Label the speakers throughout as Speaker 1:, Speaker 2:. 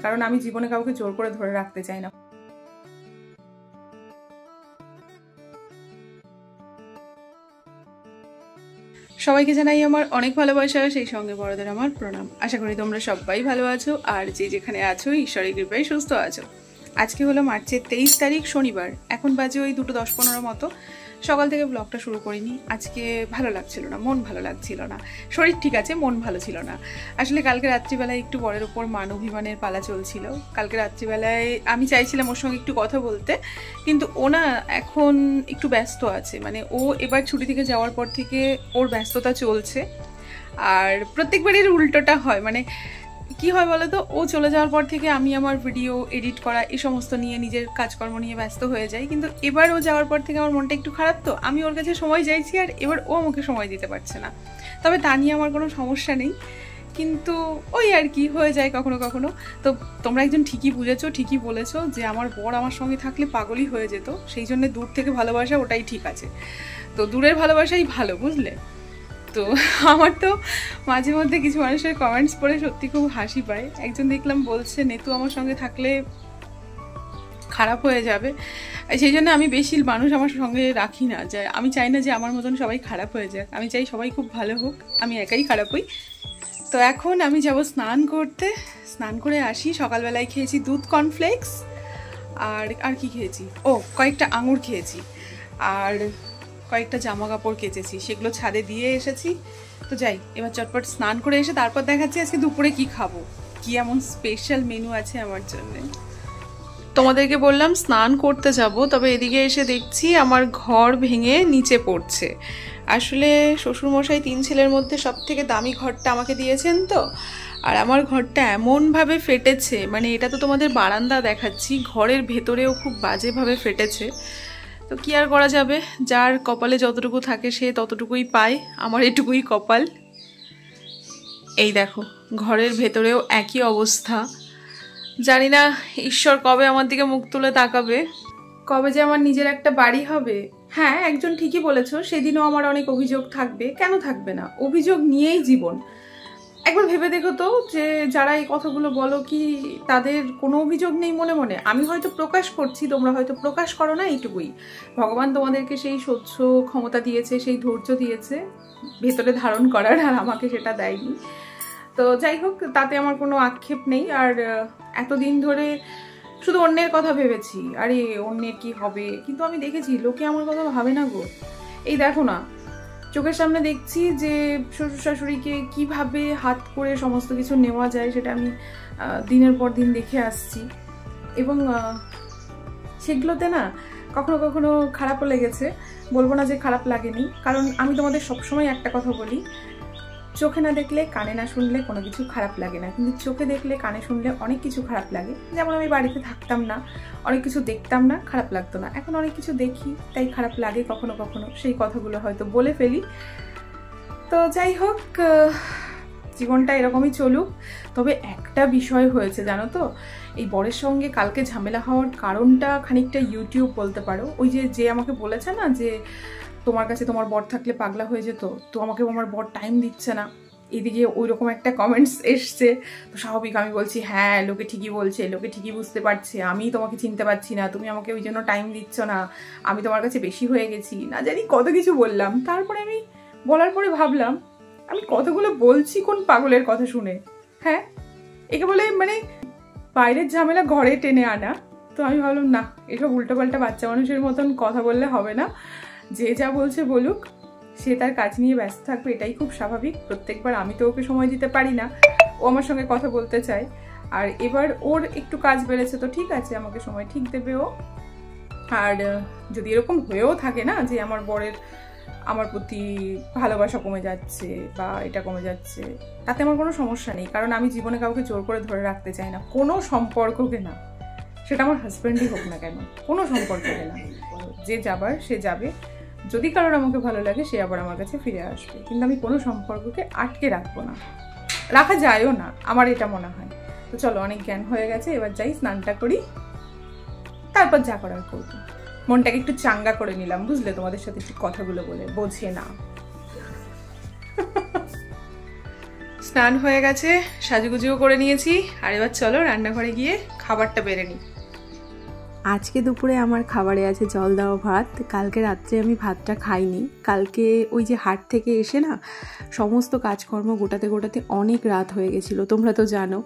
Speaker 1: কারণ আমি জীবনে কাউকে জোর করে ধরে রাখতে চাই না। সবাইকে জানাই আমার অনেক ভালোবাসা, সেই সঙ্গে বড়দের আমার প্রণাম। আশা করি তোমরা সবাই ভালো আছো, আর যে যেখানে আছো ঈশ্বরের কৃপায় সুস্থ আছো। আজকে হলো মার্চের 23 তারিখ, শনিবার। এখন বাজে ওই 2:10-15 মতো। সকাল থেকে ব্লগটা শুরু করিনি, আজকে ভালো লাগছিল না, মন ভালো লাগছিল না। শরীর ঠিক আছে, মন ভালো ছিল না। আসলে কালকে রাত্রিবেলায় একটু বরের ওপর মান অভিমানের পালা চলছিল। কালকে রাত্রিবেলায় আমি চাইছিলাম ওর সঙ্গে একটু কথা বলতে, কিন্তু ও না এখন একটু ব্যস্ত আছে। মানে ও এবার ছুটি থেকে যাওয়ার পর থেকে ওর ব্যস্ততা চলছে। আর প্রত্যেকবারই উল্টোটা হয়। মানে কি হয় বলো তো, ও চলে যাওয়ার পর থেকে আমি আমার ভিডিও এডিট করা এই সমস্ত নিয়ে নিজের কাজকর্ম নিয়ে ব্যস্ত হয়ে যাই। কিন্তু এবার ও যাওয়ার পর থেকে আমার মনটা একটু খারাপ, তো আমি ওর কাছে সময় চাইছি, আর এবার ও আমাকে সময় দিতে পারছে না। তবে তা নিয়ে আমার কোনো সমস্যা নেই, কিন্তু ওই আর কি হয়ে যায় কখনো কখনো। তো তোমরা একজন ঠিকই বুঝেছো, ঠিকই বলেছো যে আমার বর আমার সঙ্গে থাকলে পাগলই হয়ে যেত, সেই জন্য দূর থেকে ভালোবাসা ওটাই ঠিক আছে। তো দূরের ভালোবাসাই ভালো, বুঝলে? তো আমার তো মাঝে মধ্যে কিছু মানুষের কমেন্টস পড়ে সত্যি খুব হাসি পায়। একজন দেখলাম বলছে নেতু আমার সঙ্গে থাকলে খারাপ হয়ে যাবে, সেই জন্য আমি বেশি মানুষ আমার সঙ্গে রাখি না। যে আমি চাই না যে আমার মতন সবাই খারাপ হয়ে যাক, আমি চাই সবাই খুব ভালো হোক, আমি একাই খারাপ হই। তো এখন আমি যাব স্নান করতে, স্নান করে আসি। সকালবেলায় খেয়েছি দুধ কর্নফ্লেক্স, আর কি খেয়েছি, ও কয়েকটা আঙুর খেয়েছি, আর কয়েকটা জামা কাপড় কেচেছি, সেগুলো ছাদে দিয়ে এসেছি। তো যাই, এবার চটপট স্নান করে এসে তারপর দেখাচ্ছি আজকে দুপুরে কি খাবো, কি এমন স্পেশাল মেনু আছে আমার জন্য। তোমাদেরকে বললাম স্নান করতে যাব, তবে এদিকে এসে দেখছি আমার ঘর ভেঙে নিচে পড়ছে। আসলে শ্বশুরমশাই 3 ছেলের মধ্যে সব থেকে দামি ঘরটা আমাকে দিয়েছেন, তো আর আমার ঘরটা এমনভাবে ফেটেছে, মানে এটা তো তোমাদের বারান্দা দেখাচ্ছি, ঘরের ভেতরেও খুব বাজেভাবে ফেটেছে। তো কি আর করা যাবে, যার কপালে যতটুকু থাকে সে ততটুকুই পায়, আমার এটুকুই কপাল। এই দেখো ঘরের ভেতরেও একই অবস্থা। জানি না ঈশ্বর কবে আমার দিকে মুখ তুলে তাকাবে, কবে যে আমার নিজের একটা বাড়ি হবে। হ্যাঁ, একজন ঠিকই বলেছো, সেদিনও আমার অনেক অভিযোগ থাকবে, কেন থাকবে না, অভিযোগ নিয়েই জীবন। একবার ভেবে দেখো তো, যে যারা এই কথাগুলো বলো কি তাদের কোনো অভিযোগ নেই মনে মনে? আমি হয়তো প্রকাশ করছি, তোমরা হয়তো প্রকাশ করো না, এইটুকুই। ভগবান তোমাদেরকে সেই সহ্য ক্ষমতা দিয়েছে, সেই ধৈর্য দিয়েছে ভেতরে ধারণ করার, আর আমাকে সেটা দেয়নি। তো যাই হোক, তাতে আমার কোনো আক্ষেপ নেই। আর এতদিন ধরে শুধু অন্যের কথা ভেবেছি, আরে অন্যের কি হবে, কিন্তু আমি দেখেছি লোকে আমার কথা ভাবে না গো। এই দেখো না, চোখের সামনে দেখছি যে শ্বশুর শাশুড়িকে কিভাবে হাত করে সমস্ত কিছু নেওয়া যায়, সেটা আমি দিনের পর দিন দেখে আসছি। এবং সেগুলোতে না কখনো কখনো খারাপও লেগেছে, বলবো না যে খারাপ লাগেনি। কারণ আমি তোমাদের সবসময় একটা কথা বলি, চোখে না দেখলে কানে না শুনলে কোনো কিছু খারাপ লাগে না, কিন্তু চোখে দেখলে কানে শুনলে অনেক কিছু খারাপ লাগে। যেমন আমি বাড়িতে থাকতাম না, অনেক কিছু দেখতাম না, খারাপ লাগতো না। এখন অনেক কিছু দেখি, তাই খারাপ লাগে কখনো কখনো, সেই কথাগুলো হয়তো বলে ফেলি। তো যাই হোক, জীবনটা এরকমই চলুক। তবে একটা বিষয় হয়েছে জানো তো, এই বরের সঙ্গে কালকে ঝামেলা হওয়ার কারণটা খানিকটা ইউটিউব বলতে পারো। ওই যে আমাকে বলেছে না যে তোমার কাছে তোমার বর থাকলে পাগলা হয়ে যেত, তো আমাকে আমার বর টাইম দিচ্ছে না, এদিকে ওই রকম একটা কমেন্টস এসছে। তো স্বাভাবিক আমি বলছি হ্যাঁ লোকে ঠিকই বলছে, লোকে ঠিকই বুঝতে পারছে, আমি তোমাকে চিনতে পারছি না, তুমি আমাকে ওই জন্য টাইম দিচ্ছ না, আমি তোমার কাছে বেশি হয়ে গেছি, না জানি কত কিছু বললাম। তারপরে আমি বলার পরে ভাবলাম আমি কতগুলো বলছি কোন পাগলের কথা শুনে। হ্যাঁ, একে বলে মানে বাইরের ঝামেলা ঘরে টেনে আনা। তো আমি ভাবলাম না, এসব উল্টোপাল্টা বাচ্চা মানুষের মতন কথা বললে হবে না, যে যা বলছে বলুক, সে তার কাজ নিয়ে ব্যস্ত থাকবে, এটাই খুব স্বাভাবিক। প্রত্যেকবার আমি তো ওকে সময় দিতে পারি না, ও আমার সঙ্গে কথা বলতে চায়। আর এবার ওর একটু কাজ বেড়েছে, তো ঠিক আছে, আমাকে সময় ঠিক দেবে ও। আর যদি এরকম হয়েও থাকে না যে আমার বরের আমার প্রতি ভালোবাসা কমে যাচ্ছে বা এটা কমে যাচ্ছে, তাতে আমার কোনো সমস্যা নেই। কারণ আমি জীবনে কাউকে জোর করে ধরে রাখতে চাই না, কোনো সম্পর্ককে না, সেটা আমার হাজব্যান্ডই হোক না কেন, কোনো সম্পর্ককে না। যে যাবার সে যাবে, যদি কারোর আমাকে ভালো লাগে সে আবার আমার কাছে ফিরে আসবে, কিন্তু আমি কোনো সম্পর্ককে আটকে রাখবো না, রাখা যায়ও না, আমার এটা মনে হয়। তো চলো, অনেক জ্ঞান হয়ে গেছে, এবার যাই স্নানটা করি, তারপর যা করার করবো। মনটাকে একটু চাঙ্গা করে নিলাম, বুঝলে, তোমাদের সাথে একটু কথাগুলো বলে, বোঝে না। স্নান হয়ে গেছে, সাজুগুজুও করে নিয়েছি, আর এবার চলো রান্নাঘরে গিয়ে খাবারটা বেড়ে নিই। আজকে দুপুরে আমার খাবারে আছে জল দেওয়া ভাত। কালকে রাত্রে আমি ভাতটা খাইনি। কালকে ওই যে হাট থেকে এসে না সমস্ত কাজকর্ম গোটাতে গোটাতে অনেক রাত হয়ে গেছিলো। তোমরা তো জানো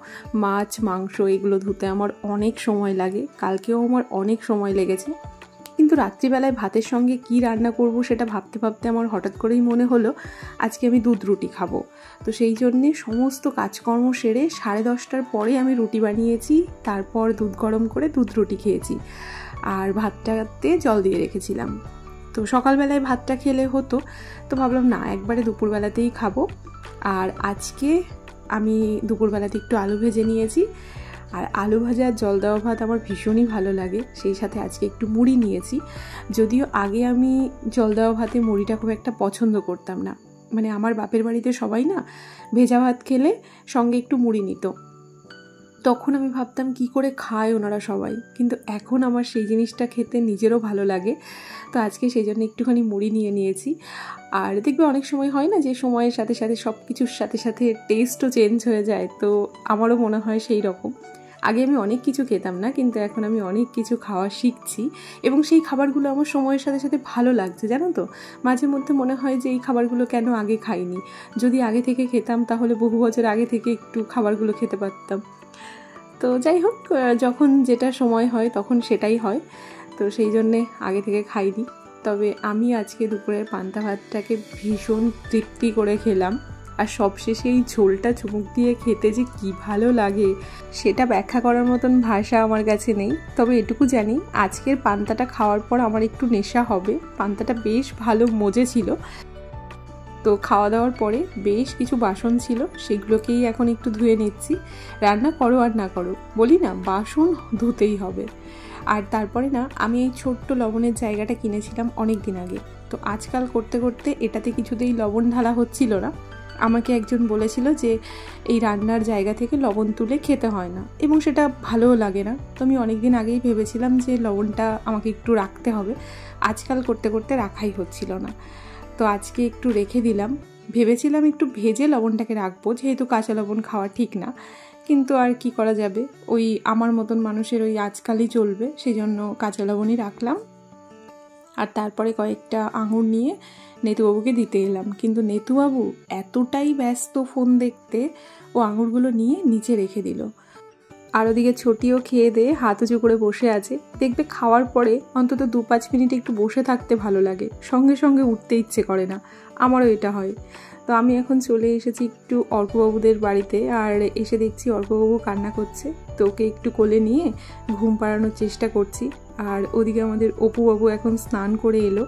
Speaker 1: মাছ মাংস এগুলো ধুতে আমার অনেক সময় লাগে, কালকেও আমার অনেক সময় লেগেছে। কিন্তু রাত্রিবেলায় ভাতের সঙ্গে কি রান্না করব সেটা ভাবতে ভাবতে আমার হঠাৎ করেই মনে হলো আজকে আমি দুধ রুটি খাবো। তো সেই জন্যে সমস্ত কাজকর্ম সেরে 10:30টার পরে আমি রুটি বানিয়েছি, তারপর দুধ গরম করে দুধ রুটি খেয়েছি, আর ভাতটাতে জল দিয়ে রেখেছিলাম। তো সকালবেলায় ভাতটা খেলে হতো, তো ভাবলাম না একবারে দুপুরবেলাতেই খাবো। আর আজকে আমি দুপুরবেলাতে একটু আলু ভেজে নিয়েছি, আর আলু ভাজা আর জল দেওয়া ভাত আমার ভীষণই ভালো লাগে। সেই সাথে আজকে একটু মুড়ি নিয়েছি, যদিও আগে আমি জল দেওয়া ভাতে মুড়িটা খুব একটা পছন্দ করতাম না। মানে আমার বাপের বাড়িতে সবাই না ভেজা ভাত খেলে সঙ্গে একটু মুড়ি নিত, তখন আমি ভাবতাম কি করে খায় ওনারা সবাই, কিন্তু এখন আমার সেই জিনিসটা খেতে নিজেরও ভালো লাগে। তো আজকে সেই জন্য একটুখানি মুড়ি নিয়ে নিয়েছি। আর দেখবে অনেক সময় হয় না যে সময়ের সাথে সাথে সব কিছুর সাথে সাথে টেস্টও চেঞ্জ হয়ে যায়, তো আমারও মনে হয় সেই রকম। আগে আমি অনেক কিছু খেতাম না, কিন্তু এখন আমি অনেক কিছু খাওয়া শিখছি, এবং সেই খাবারগুলো আমার সময়ের সাথে সাথে ভালো লাগছে, জানো তো। মাঝে মধ্যে মনে হয় যে এই খাবারগুলো কেন আগে খাইনি, যদি আগে থেকে খেতাম তাহলে বহু বছর আগে থেকে একটু খাবারগুলো খেতে পারতাম। তো যাই হোক, যখন যেটা সময় হয় তখন সেটাই হয়, তো সেই জন্যে আগে থেকে খাইনি। তবে আমি আজকে দুপুরের পান্তা ভাতটাকে ভীষণ তৃপ্তি করে খেলাম, আর সবশেষে এই ঝোলটা চুমুক দিয়ে খেতে যে কী ভালো লাগে সেটা ব্যাখ্যা করার মতন ভাষা আমার কাছে নেই। তবে এটুকু জানি আজকের পান্তাটা খাওয়ার পর আমার একটু নেশা হবে। পান্তাটা বেশ ভালো মজে ছিল। তো খাওয়া দাওয়ার পরে বেশ কিছু বাসন ছিল, সেগুলোকেই এখন একটু ধুয়ে নিচ্ছি। রান্না করো আর না করো, বলি না বাসন ধুতেই হবে। আর তারপরে না আমি এই ছোট্ট লবণের জায়গাটা কিনেছিলাম অনেক দিন আগে, তো আজকাল করতে করতে এটাতে কিছুতেই লবণ ঢালা হচ্ছিল না। আমাকে একজন বলেছিল যে এই রান্নার জায়গা থেকে লবণ তুলে খেতে হয় না, এবং সেটা ভালোও লাগে না। তো আমি অনেক দিন আগেই ভেবেছিলাম যে লবণটা আমাকে একটু রাখতে হবে, আজকাল করতে করতে রাখাই হচ্ছিল না। তো আজকে একটু রেখে দিলাম, ভেবেছিলাম একটু ভেজে লবণটাকে রাখবো, যেহেতু কাঁচা লবণ খাওয়া ঠিক না, কিন্তু আর কি করা যাবে, ওই আমার মতন মানুষের ওই আজকালই চলবে, সেই জন্য কাঁচা লবণই রাখলাম। আর তারপরে কয়েকটা আঙুর নিয়ে নেতুবাবুকে দিতে এলাম, কিন্তু নেতুবাবু এতটাই ব্যস্ত ফোন দেখতে, ও আঙুরগুলো নিয়ে নিচে রেখে দিল। আর ওদিকে ছোটিও খেয়ে দিয়ে হাত উঁচু করে বসে আছে। দেখবে খাওয়ার পরে অন্তত 2-5 মিনিট একটু বসে থাকতে ভালো লাগে, সঙ্গে সঙ্গে উঠতে ইচ্ছে করে না, আমারও এটা হয়। তো আমি এখন চলে এসেছি একটু অর্কবাবুদের বাড়িতে, আর এসে দেখছি অর্কবাবু কান্না করছে, তো ওকে একটু কোলে নিয়ে ঘুম পাড়ানোর চেষ্টা করছি। আর ওদিকে আমাদের অপুবাবু এখন স্নান করে এলো।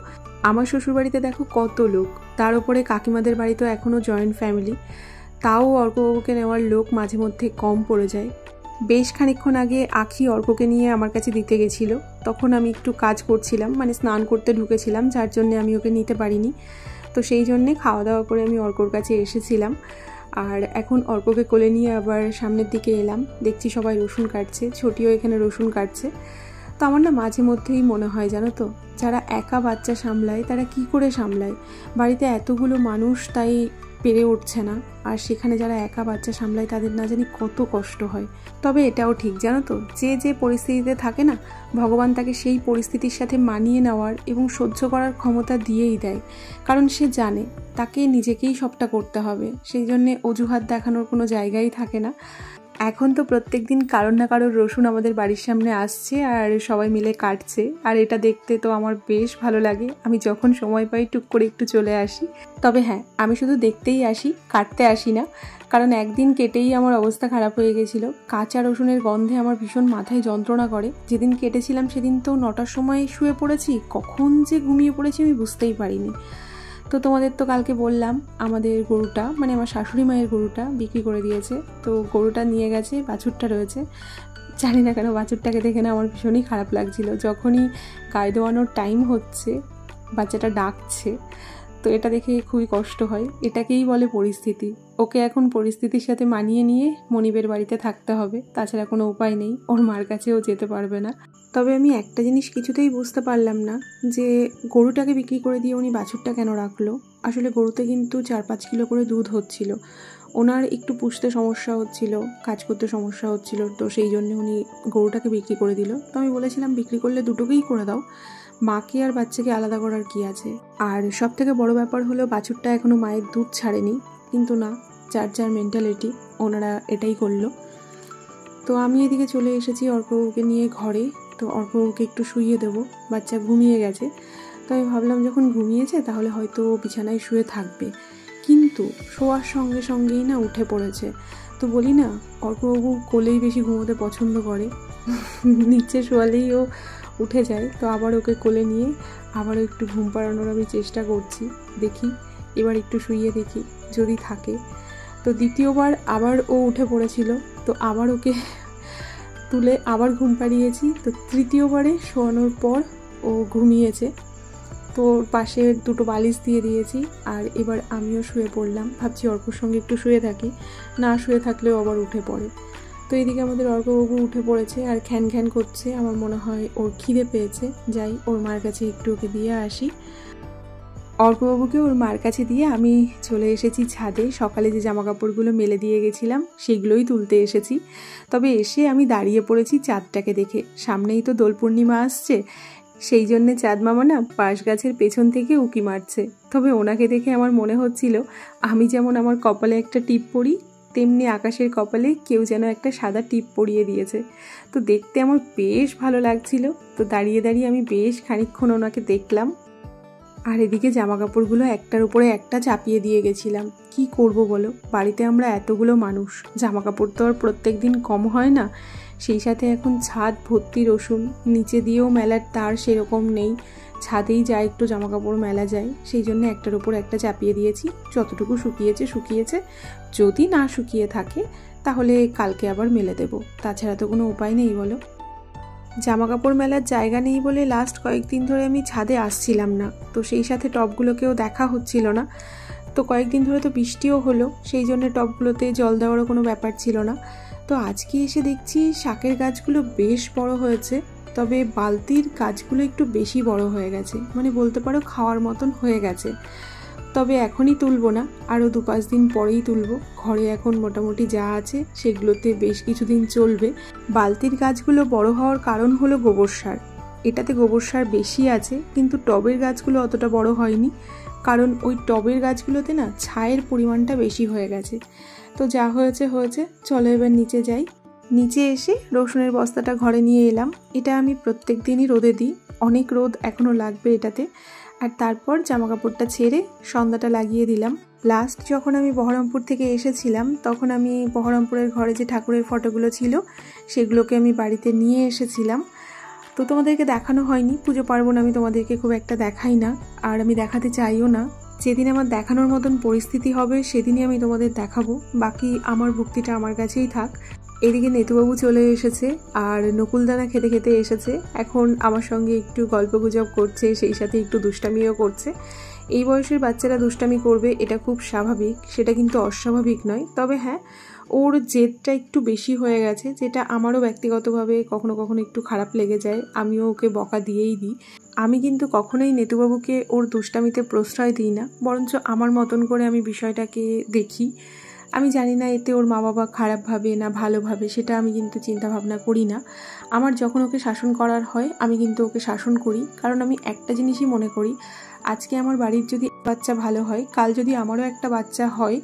Speaker 1: আমার শ্বশুরবাড়িতে দেখো কত লোক, তার উপরে কাকিমাদের বাড়িতেও এখনও জয়েন্ট ফ্যামিলি, তাও অর্কবাবুকে নেওয়ার লোক মাঝে মধ্যে কম পড়ে যায়। বেশ খানিকক্ষণ আগে আখি অর্ককে নিয়ে আমার কাছে দিতে গেছিলো, তখন আমি একটু কাজ করছিলাম, মানে স্নান করতে ঢুকেছিলাম, যার জন্যে আমি ওকে নিতে পারিনি। তো সেই জন্যে খাওয়া দাওয়া করে আমি অর্কর কাছে এসেছিলাম, আর এখন অর্ককে কোলে নিয়ে আবার সামনের দিকে এলাম। দেখছি সবাই রসুন কাটছে, ছোটিও এখানে রসুন কাটছে। তো আমার না মাঝে মধ্যেই মনে হয়, জানো তো, যারা একা বাচ্চা সামলায় তারা কি করে সামলায়, বাড়িতে এতগুলো মানুষ তাই পেরে উঠছে না, আর সেখানে যারা একা বাচ্চা সামলায় তাদের না জানি কত কষ্ট হয়। তবে এটাও ঠিক, জানো তো, যে যে পরিস্থিতিতে থাকে না, ভগবান তাকে সেই পরিস্থিতির সাথে মানিয়ে নেওয়ার এবং সহ্য করার ক্ষমতা দিয়েই দেয়, কারণ সে জানে তাকে নিজেকেই সবটা করতে হবে, সেই জন্যে অজুহাত দেখানোর কোনো জায়গাই থাকে না। এখন তো প্রত্যেক দিন কারোর না কারোর রসুন আমাদের বাড়ির সামনে আসছে, আর সবাই মিলে কাটছে, আর এটা দেখতে তো আমার বেশ ভালো লাগে। আমি যখন সময় পাই টুক করে একটু চলে আসি। তবে হ্যাঁ, আমি শুধু দেখতেই আসি, কাটতে আসি না, কারণ একদিন কেটেই আমার অবস্থা খারাপ হয়ে গেছিলো। কাঁচা রসুনের গন্ধে আমার ভীষণ মাথায় যন্ত্রণা করে। যেদিন কেটেছিলাম সেদিন তো 9টার সময় শুয়ে পড়েছি, কখন যে ঘুমিয়ে পড়েছি আমি বুঝতেই পারিনি। তো তোমাদের তো কালকে বললাম আমাদের গরুটা, মানে আমার শাশুড়ি মায়ের গরুটা বিক্রি করে দিয়েছে। তো গরুটা নিয়ে গেছে, বাছুরটা রয়েছে। জানি না কেন বাছুরটাকে দেখে না আমার ভীষণই খারাপ লাগছিল। যখনই গায়ে দেওয়ানোর টাইম হচ্ছে, বাচ্চাটা ডাকছে, তো এটা দেখে খুবই কষ্ট হয়। এটাকেই বলে পরিস্থিতি। ওকে এখন পরিস্থিতির সাথে মানিয়ে নিয়ে মনিবের বাড়িতে থাকতে হবে, তাছাড়া কোনো উপায় নেই। ওর মার কাছেও যেতে পারবে না। তবে আমি একটা জিনিস কিছুতেই বুঝতে পারলাম না, যে গরুটাকে বিক্রি করে দিয়ে উনি বাছুরটা কেন রাখলো। আসলে গরুতে কিন্তু 4-5 কিলো করে দুধ হচ্ছিল। ওনার একটু পুষতে সমস্যা হচ্ছিল, কাজ করতে সমস্যা হচ্ছিল, তো সেই জন্য উনি গরুটাকে বিক্রি করে দিল। তো আমি বলেছিলাম বিক্রি করলে দুটোকেই করে দাও, মাকে আর বাচ্চাকে আলাদা করার কি আছে। আর সব থেকে বড় ব্যাপার হলো বাছুরটা এখনও মায়ের দুধ ছাড়েনি, কিন্তু না, যার যার মেন্টালিটি, ওনারা এটাই করলো। তো আমি এদিকে চলে এসেছি অর্কবাবুকে নিয়ে ঘরে। তো অর্কবাবুকে একটু শুইয়ে দেবো, বাচ্চা ঘুমিয়ে গেছে। তো আমি ভাবলাম যখন ঘুমিয়েছে তাহলে হয়তো বিছানায় শুয়ে থাকবে, কিন্তু শোয়ার সঙ্গে সঙ্গেই না উঠে পড়েছে। তো বলি না, অর্কবাবু কোলেই বেশি ঘুমোতে পছন্দ করে, নিচে শোয়ালেই ও উঠে যায়। তো আবার ওকে কোলে নিয়ে আবারও একটু ঘুম পাড়ানোর আমি চেষ্টা করছি, দেখি এবার একটু শুইয়ে দেখি যদি থাকে। তো দ্বিতীয়বার আবার ও উঠে পড়েছিল, তো আবার ওকে তুলে আবার ঘুম পাড়িয়েছি। তো তৃতীয়বারে শোয়ানোর পর ও ঘুমিয়েছে। তো ওর পাশে দুটো বালিশ দিয়ে দিয়েছি, আর এবার আমিও শুয়ে পড়লাম। ভাবছি অর্কর সঙ্গে একটু শুয়ে থাকি, না শুয়ে থাকলেও আবার উঠে পড়ে। তো এদিকে আমাদের অর্কবাবু উঠে পড়েছে আর খ্যান খ্যান করছে, আমার মনে হয় ওর খিদে পেয়েছে। যাই, ওর মার কাছে একটু ওকে দিয়ে আসি। অর্কবাবুকে ওর মার কাছে দিয়ে আমি চলে এসেছি ছাদে। সকালে যে জামা কাপড়গুলো মেলে দিয়ে গেছিলাম সেগুলোই তুলতে এসেছি। তবে এসে আমি দাঁড়িয়ে পড়েছি চাঁদটাকে দেখে। সামনেই তো দোল পূর্ণিমা আসছে, সেই জন্যে চাঁদ মামা না পাশ গাছের পেছন থেকে উঁকি মারছে। তবে ওনাকে দেখে আমার মনে হচ্ছিল আমি যেমন আমার কপালে একটা টিপ পরি, তেমনি আকাশের কপালে কেউ যেন একটা সাদা টিপ পরিয়ে দিয়েছে। তো দেখতে আমার বেশ ভালো লাগছিল। তো দাঁড়িয়ে দাঁড়িয়ে আমি বেশ খানিকক্ষণ ওনাকে দেখলাম। আর এদিকে জামা কাপড়গুলো একটার উপরে একটা চাপিয়ে দিয়ে গেছিলাম। কি করব বলো, বাড়িতে আমরা এতগুলো মানুষ, জামা কাপড় তো আর প্রত্যেক দিন কম হয় না। সেই সাথে এখন ছাদ ভর্তি রসুন, নিচে দিয়েও মেলার তার সেরকম নেই, ছাদেই যা একটু জামা কাপড় মেলা যায়, সেই জন্য একটার উপর একটা চাপিয়ে দিয়েছি। যতটুকু শুকিয়েছে শুকিয়েছে, যদি না শুকিয়ে থাকে তাহলে কালকে আবার মেলে দেব, তাছাড়া তো কোনো উপায় নেই বলো। জামা কাপড় মেলার জায়গা নেই বলে লাস্ট কয়েকদিন ধরে আমি ছাদে আসছিলাম না, তো সেই সাথে টবগুলোকেও দেখা হচ্ছিল না। তো কয়েকদিন ধরে তো বৃষ্টিও হলো, সেই জন্য টবগুলোতে জল দেওয়ারও কোনো ব্যাপার ছিল না। তো আজকে এসে দেখছি শাকের গাছগুলো বেশ বড় হয়েছে, তবে বালতির গাছগুলো একটু বেশি বড় হয়ে গেছে, মানে বলতে পারো খাওয়ার মতন হয়ে গেছে। তবে এখনই তুলবো না, আরও 2-5 দিন পরেই তুলবো। ঘরে এখন মোটামুটি যা আছে সেগুলোতে বেশ কিছুদিন চলবে। বালতির গাছগুলো বড় হওয়ার কারণ হলো গোবর সার, এটাতে গোবর সার বেশি আছে, কিন্তু টবের গাছগুলো অতটা বড় হয়নি, কারণ ওই টবের গাছগুলোতে না ছায়ের পরিমাণটা বেশি হয়ে গেছে। তো যা হয়েছে হয়েছে, চলো এবার নিচে যাই। নিচে এসে রসুনের বস্তাটা ঘরে নিয়ে এলাম। এটা আমি প্রত্যেক দিনই রোদে দিই, অনেক রোদ এখনও লাগবে এটাতে। আর তারপর জামা কাপড়টা ছেড়ে সন্ধ্যাটা লাগিয়ে দিলাম। লাস্ট যখন আমি বহরমপুর থেকে এসেছিলাম তখন আমি বহরমপুরের ঘরে যে ঠাকুরের ফটোগুলো ছিল সেগুলোকে আমি বাড়িতে নিয়ে এসেছিলাম। তো তোমাদেরকে দেখানো হয়নি, পুজো পার্বণ আমি তোমাদেরকে খুব একটা দেখাই না, আর আমি দেখাতে চাইও না। যেদিন আমার দেখানোর মতন পরিস্থিতি হবে সেদিনই আমি তোমাদের দেখাবো, বাকি আমার ভক্তিটা আমার কাছেই থাক। এদিকে নেতুবাবু চলে এসেছে আর নকুলদানা খেতে খেতে এসেছে, এখন আমার সঙ্গে একটু গল্পগুজব করছে, সেই সাথে একটু দুষ্টামিও করছে। এই বয়সের বাচ্চারা দুষ্টামি করবে এটা খুব স্বাভাবিক, সেটা কিন্তু অস্বাভাবিক নয়। তবে হ্যাঁ, ওর জেদটা একটু বেশি হয়ে গেছে, যেটা আমারও ব্যক্তিগতভাবে কখনো কখনো একটু খারাপ লেগে যায়, আমিও ওকে বকা দিয়েই দিই। আমি কিন্তু কখনোই নেতুবাবুকে ওর দুষ্টামিতে প্রশ্রয় দিই না, বরঞ্চ আমার মতন করে আমি বিষয়টাকে দেখি। আমি জানি না এতে ওর মা বাবা খারাপ ভাবে না ভালো ভাবে, সেটা আমি কিন্তু চিন্তা ভাবনা করি না। আমার যখন ওকে শাসন করার হয় আমি কিন্তু ওকে শাসন করি, কারণ আমি একটা জিনিসই মনে করি, আজকে আমার বাড়ির যদি বাচ্চা ভালো হয়, কাল যদি আমারও একটা বাচ্চা হয়,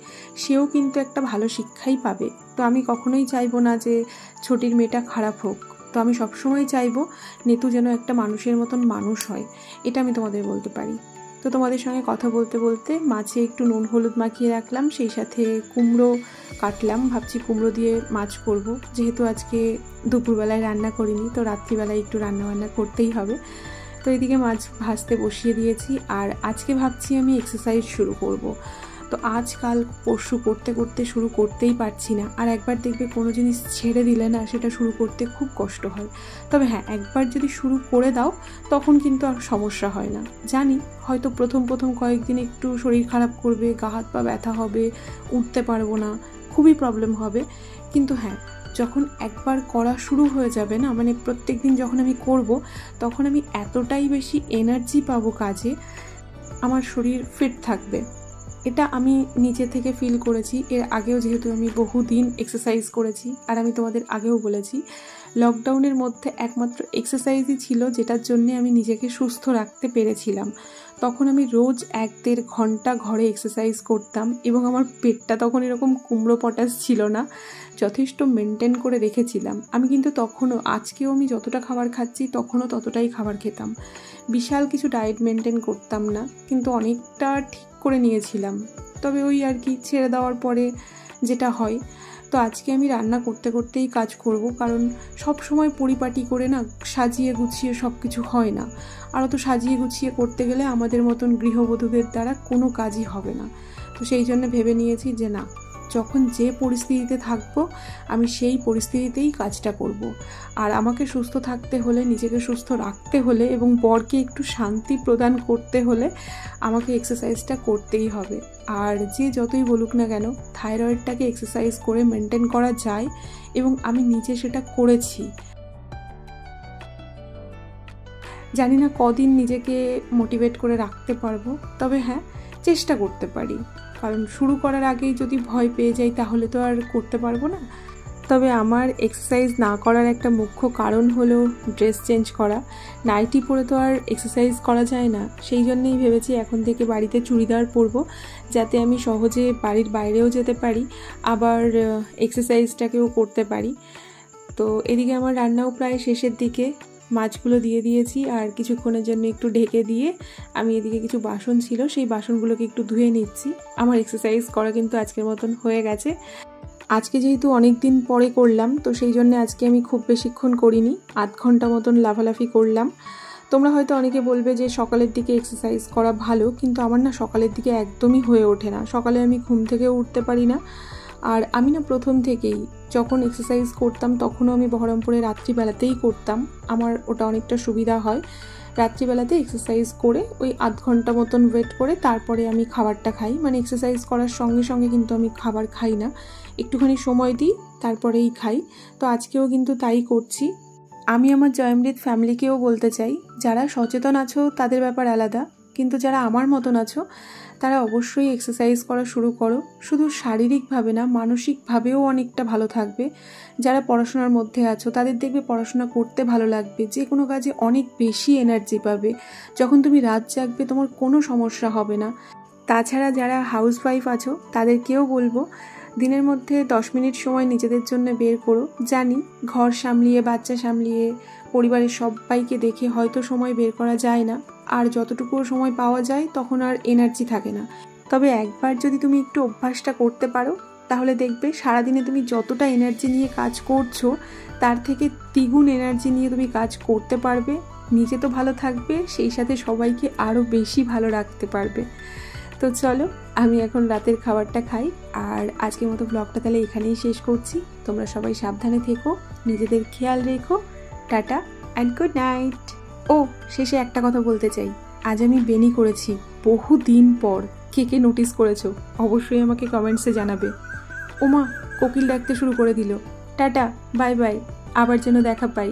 Speaker 1: সেও কিন্তু একটা ভালো শিক্ষাই পাবে। তো আমি কখনোই চাইবো না যে ছোটির মেয়েটা খারাপ হোক। তো আমি সবসময় চাইবো নেতু যেন একটা মানুষের মতন মানুষ হয়, এটা আমি তোমাদের বলতে পারি। তো তোমাদের সঙ্গে কথা বলতে বলতে মাছে একটু নুন হলুদ মাখিয়ে রাখলাম, সেই সাথে কুমড়ো কাটলাম, ভাবছি কুমড়ো দিয়ে মাছ করব। যেহেতু আজকে দুপুরবেলায় রান্না করিনি, তো রাত্রিবেলায় একটু রান্না করতেই হবে। তো এদিকে মাছ ভাজতে বসিয়ে দিয়েছি, আর আজকে ভাবছি আমি এক্সারসাইজ শুরু করব। তো আজকাল পরশু করতে করতে শুরু করতেই পারছি না, আর একবার দেখবে কোনো জিনিস ছেড়ে দিলে না সেটা শুরু করতে খুব কষ্ট হয়। তবে হ্যাঁ, একবার যদি শুরু করে দাও তখন কিন্তু আর সমস্যা হয় না। জানি হয়তো প্রথম কয়েকদিন একটু শরীর খারাপ করবে, গা হাত পা ব্যথা হবে, উঠতে পারবো না, খুবই প্রবলেম হবে, কিন্তু হ্যাঁ, যখন একবার করা শুরু হয়ে যাবে না, মানে প্রত্যেক দিন যখন আমি করব, তখন আমি এতটাই বেশি এনার্জি পাবো কাজে, আমার শরীর ফিট থাকবে। এটা আমি নিজে থেকে ফিল করেছি। এর আগেও যেহেতু আমি বহুদিন এক্সারসাইজ করেছি, আর আমি তোমাদের আগেও বলেছি লকডাউনের মধ্যে একমাত্র এক্সারসাইজই ছিল যেটার জন্যে আমি নিজেকে সুস্থ রাখতে পেরেছিলাম। তখন আমি রোজ 1-1.5 ঘন্টা ঘরে এক্সারসাইজ করতাম এবং আমার পেটটা তখন এরকম কুমড়ো পটাশ ছিল না, যথেষ্ট মেনটেন করে রেখেছিলাম আমি। কিন্তু তখনও, আজকেও আমি যতটা খাবার খাচ্ছি তখনও ততটাই খাবার খেতাম, বিশাল কিছু ডায়েট মেনটেন করতাম না, কিন্তু অনেকটা ঠিক করে নিয়েছিলাম। তবে ওই আর কি, ছেড়ে দেওয়ার পরে যেটা হয়। তো আজকে আমি রান্না করতে করতেই কাজ করব, কারণ সব সময় পরিপাটি করে না সাজিয়ে গুছিয়ে সব কিছু হয় না। আর অত সাজিয়ে গুছিয়ে করতে গেলে আমাদের মতন গৃহবধূদের দ্বারা কোনো কাজই হবে না। তো সেই জন্য ভেবে নিয়েছি যে না, যখন যে পরিস্থিতিতে থাকবো আমি সেই পরিস্থিতিতেই কাজটা করব। আর আমাকে সুস্থ থাকতে হলে, নিজেকে সুস্থ রাখতে হলে এবং বরকে একটু শান্তি প্রদান করতে হলে আমাকে এক্সারসাইজটা করতেই হবে। আর যে যতই বলুক না কেন, থাইরয়েডটাকে এক্সারসাইজ করে মেনটেন করা যায় এবং আমি নিজে সেটা করেছি। জানি না কদিন নিজেকে মোটিভেট করে রাখতে পারবো, তবে হ্যাঁ, চেষ্টা করতে পারি। কারণ শুরু করার আগেই যদি ভয় পেয়ে যাই তাহলে তো আর করতে পারবো না। তবে আমার এক্সারসাইজ না করার একটা মুখ্য কারণ হলো ড্রেস চেঞ্জ করা। নাইটি পরে তো আর এক্সারসাইজ করা যায় না, সেই জন্যেই ভেবেছি এখন থেকে বাড়িতে চুড়িদার পরবো, যাতে আমি সহজে বাড়ির বাইরেও যেতে পারি, আবার এক্সারসাইজটাকেও করতে পারি। তো এদিকে আমার রান্নাও প্রায় শেষের দিকে, মাছগুলো দিয়ে দিয়েছি আর কিছুক্ষণের জন্য একটু ঢেকে দিয়ে আমি এদিকে কিছু বাসন ছিল সেই বাসনগুলোকে একটু ধুয়ে নিচ্ছি। আমার এক্সারসাইজ করা কিন্তু আজকের মতন হয়ে গেছে। আজকে যেহেতু অনেক দিন পরে করলাম, তো সেই জন্য আজকে আমি খুব বেশিক্ষণ করিনি, 8 ঘন্টা মতন লাফালাফি করলাম। তোমরা হয়তো অনেকে বলবে যে সকালের দিকে এক্সারসাইজ করা ভালো, কিন্তু আমার না সকালের দিকে একদমই হয়ে ওঠে না। সকালে আমি ঘুম থেকেও উঠতে পারি না। আর আমি না প্রথম থেকেই যখন এক্সারসাইজ করতাম তখনও আমি বহরমপুরে রাত্রিবেলাতেই করতাম, আমার ওটা অনেকটা সুবিধা হয়। রাত্রিবেলাতে এক্সারসাইজ করে ওই 8 ঘন্টা মতন ওয়েট করে তারপরে আমি খাবারটা খাই। মানে এক্সারসাইজ করার সঙ্গে সঙ্গে কিন্তু আমি খাবার খাই না, একটুখানি সময় দিই তারপরেই খাই। তো আজকেও কিন্তু তাই করছি। আমি আমার জয়মৃত ফ্যামিলিকেও বলতে চাই, যারা সচেতন আছো তাদের ব্যাপার আলাদা, কিন্তু যারা আমার মতন আছো তারা অবশ্যই এক্সারসাইজ করা শুরু করো। শুধু শারীরিকভাবে না, মানসিকভাবেও অনেকটা ভালো থাকবে। যারা পড়াশোনার মধ্যে আছো তাদের দেখবে পড়াশোনা করতে ভালো লাগবে, যে কোনো কাজে অনেক বেশি এনার্জি পাবে। যখন তুমি রাত জাগবে তোমার কোনো সমস্যা হবে না। তাছাড়া যারা হাউসওয়াইফ আছো তাদেরকেও বলবো, দিনের মধ্যে 10 মিনিট সময় নিজেদের জন্য বের করো। জানি ঘর সামলিয়ে, বাচ্চা সামলিয়ে, পরিবারের সবাইকে দেখে হয়তো সময় বের করা যায় না, আর যতটুকু সময় পাওয়া যায় তখন আর এনার্জি থাকে না। তবে একবার যদি তুমি একটু অভ্যাসটা করতে পারো তাহলে দেখবে সারাদিনে তুমি যতটা এনার্জি নিয়ে কাজ করছো তার থেকে দ্বিগুণ এনার্জি নিয়ে তুমি কাজ করতে পারবে। নিজে তো ভালো থাকবে, সেই সাথে সবাইকে আরও বেশি ভালো রাখতে পারবে। তো চলো, আমি এখন রাতের খাবারটা খাই। আর আজকের মতো ব্লগটা তাহলে এখানেই শেষ করছি। তোমরা সবাই সাবধানে থেকো, নিজেদের খেয়াল রেখো। Tata and good night. ও, শেষে একটা কথা বলতে চাই, আজ আমি বেনি করেছি বহু দিন পর। কে কে নোটিস করেছো অবশ্যই আমাকে কমেন্টসে জানাবে। ওমা, কোকিল ডাকতে শুরু করে দিল। টাটা, বাই বাই, আবার যেন দেখা পাই।